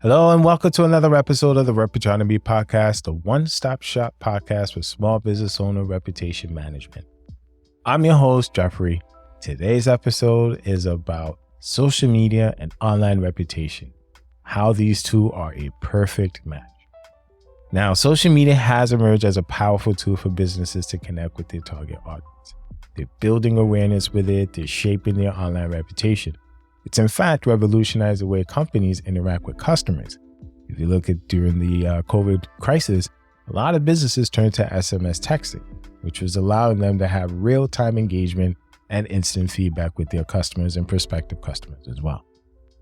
Hello and welcome to another episode of the Reputronomy podcast, the one-stop shop podcast for small business owner reputation management. I'm your host, Jeffrey. Today's episode is about social media and online reputation, how these two are a perfect match. Now, social media has emerged as a powerful tool for businesses to connect with their target audience. They're building awareness with it, they're shaping their online reputation. It's in fact revolutionized the way companies interact with customers. If you look at during the COVID crisis, a lot of businesses turned to SMS texting, which was allowing them to have real-time engagement and instant feedback with their customers and prospective customers as well.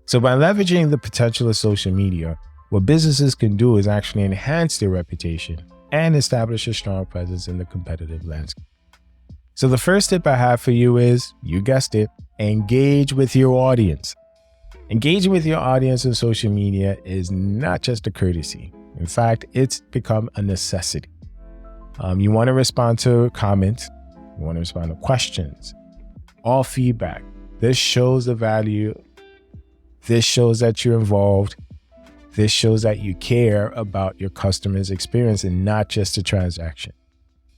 So by leveraging the potential of social media, what businesses can do is actually enhance their reputation and establish a strong presence in the competitive landscape. So the first tip I have for you is, you guessed it, engage with your audience. Engaging with your audience on social media is not just a courtesy. In fact, it's become a necessity. You want to respond to comments. You want to respond to questions, all feedback. This shows the value. This shows that you're involved. This shows that you care about your customer's experience and not just a transaction.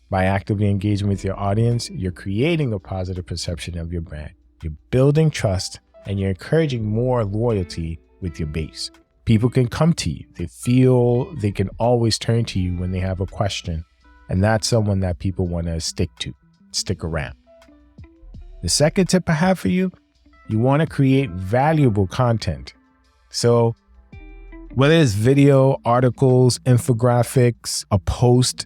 By actively engaging with your audience, you're creating a positive perception of your brand. You're building trust and you're encouraging more loyalty with your base. People can come to you. They feel they can always turn to you when they have a question. And that's someone that people want to stick around. The second tip I have for you, you want to create valuable content. So whether it's video, articles, infographics, a post,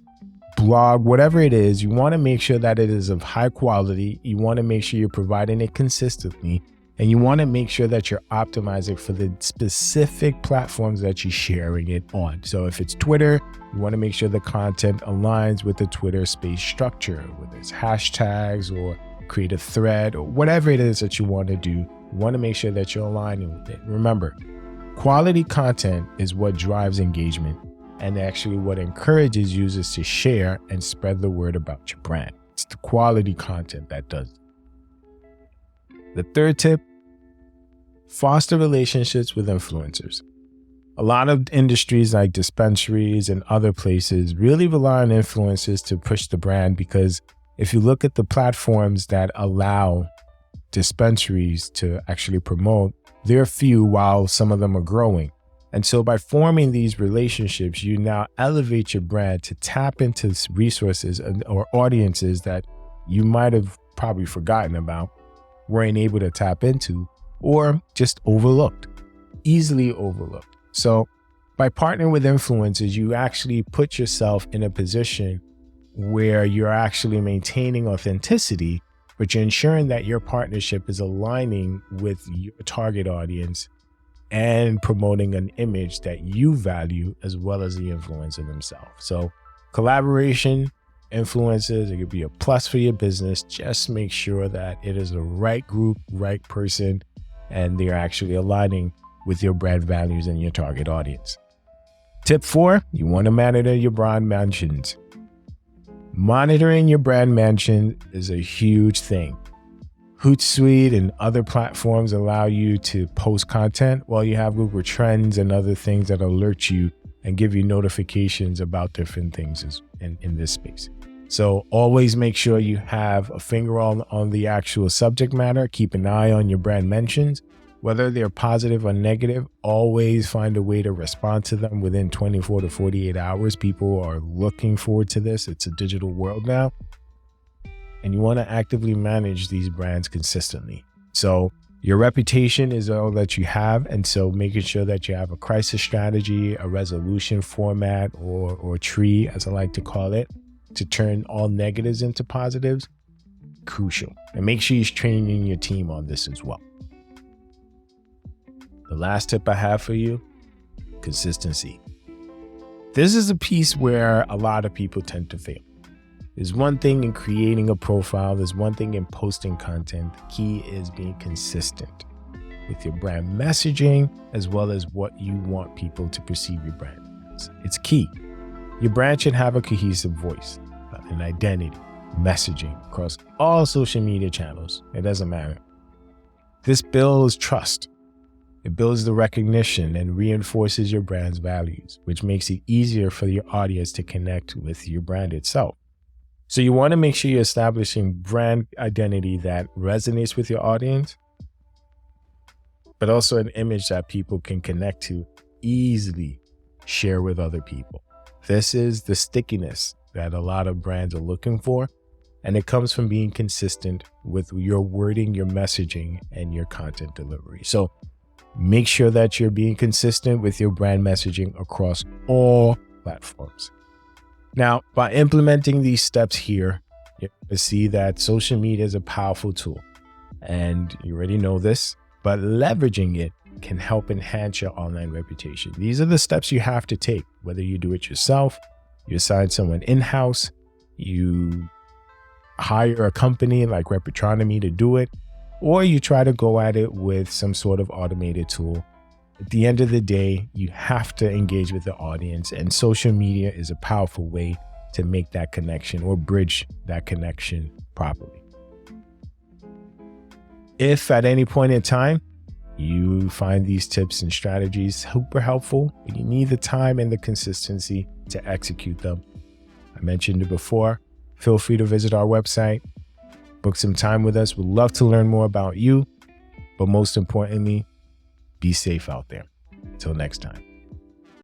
blog, whatever it is, you want to make sure that it is of high quality. You want to make sure you're providing it consistently, and you want to make sure that you're optimizing for the specific platforms that you're sharing it on. So if it's Twitter, you want to make sure the content aligns with the Twitter space structure, whether it's hashtags or create a thread or whatever it is that you want to do. You want to make sure that you're aligning with it. Remember, quality content is what drives engagement and actually what encourages users to share and spread the word about your brand. It's the quality content that does it. The third tip, foster relationships with influencers. A lot of industries like dispensaries and other places really rely on influencers to push the brand, because if you look at the platforms that allow dispensaries to actually promote, they're few while some of them are growing. And so by forming these relationships, you now elevate your brand to tap into resources or audiences that you might have probably forgotten about, weren't able to tap into, or just overlooked, easily overlooked. So by partnering with influencers, you actually put yourself in a position where you're actually maintaining authenticity, but you're ensuring that your partnership is aligning with your target audience and promoting an image that you value as well as the influencer themselves. So collaboration, influencers, it could be a plus for your business. Just make sure that it is the right group, right person, and they're actually aligning with your brand values and your target audience. Tip 4, you want to monitor your brand mentions. Monitoring your brand mention is a huge thing. Hootsuite and other platforms allow you to post content while you have Google Trends and other things that alert you and give you notifications about different things in this space. So always make sure you have a finger on the actual subject matter. Keep an eye on your brand mentions. Whether they're positive or negative, always find a way to respond to them within 24 to 48 hours. People are looking forward to this. It's a digital world now. And you want to actively manage these brands consistently. So your reputation is all that you have. And so making sure that you have a crisis strategy, a resolution format, or tree, as I like to call it, to turn all negatives into positives, crucial. And make sure you're training your team on this as well. The last tip I have for you, consistency. This is a piece where a lot of people tend to fail. There's one thing in creating a profile. There's one thing in posting content. The key is being consistent with your brand messaging, as well as what you want people to perceive your brand as. It's key. Your brand should have a cohesive voice, an identity, messaging across all social media channels. It doesn't matter. This builds trust. It builds the recognition and reinforces your brand's values, which makes it easier for your audience to connect with your brand itself. So you want to make sure you're establishing brand identity that resonates with your audience, but also an image that people can connect to, easily share with other people. This is the stickiness that a lot of brands are looking for, and it comes from being consistent with your wording, your messaging, and your content delivery. So make sure that you're being consistent with your brand messaging across all platforms. Now, by implementing these steps here, you see that social media is a powerful tool, and you already know this, but leveraging it can help enhance your online reputation. These are the steps you have to take, whether you do it yourself, you assign someone in-house, you hire a company like Reputronomy to do it, or you try to go at it with some sort of automated tool. At the end of the day, you have to engage with the audience, and social media is a powerful way to make that connection or bridge that connection properly. If at any point in time you find these tips and strategies super helpful, but you need the time and the consistency to execute them, I mentioned it before, feel free to visit our website, book some time with us. We'd love to learn more about you, but most importantly, be safe out there. Until next time.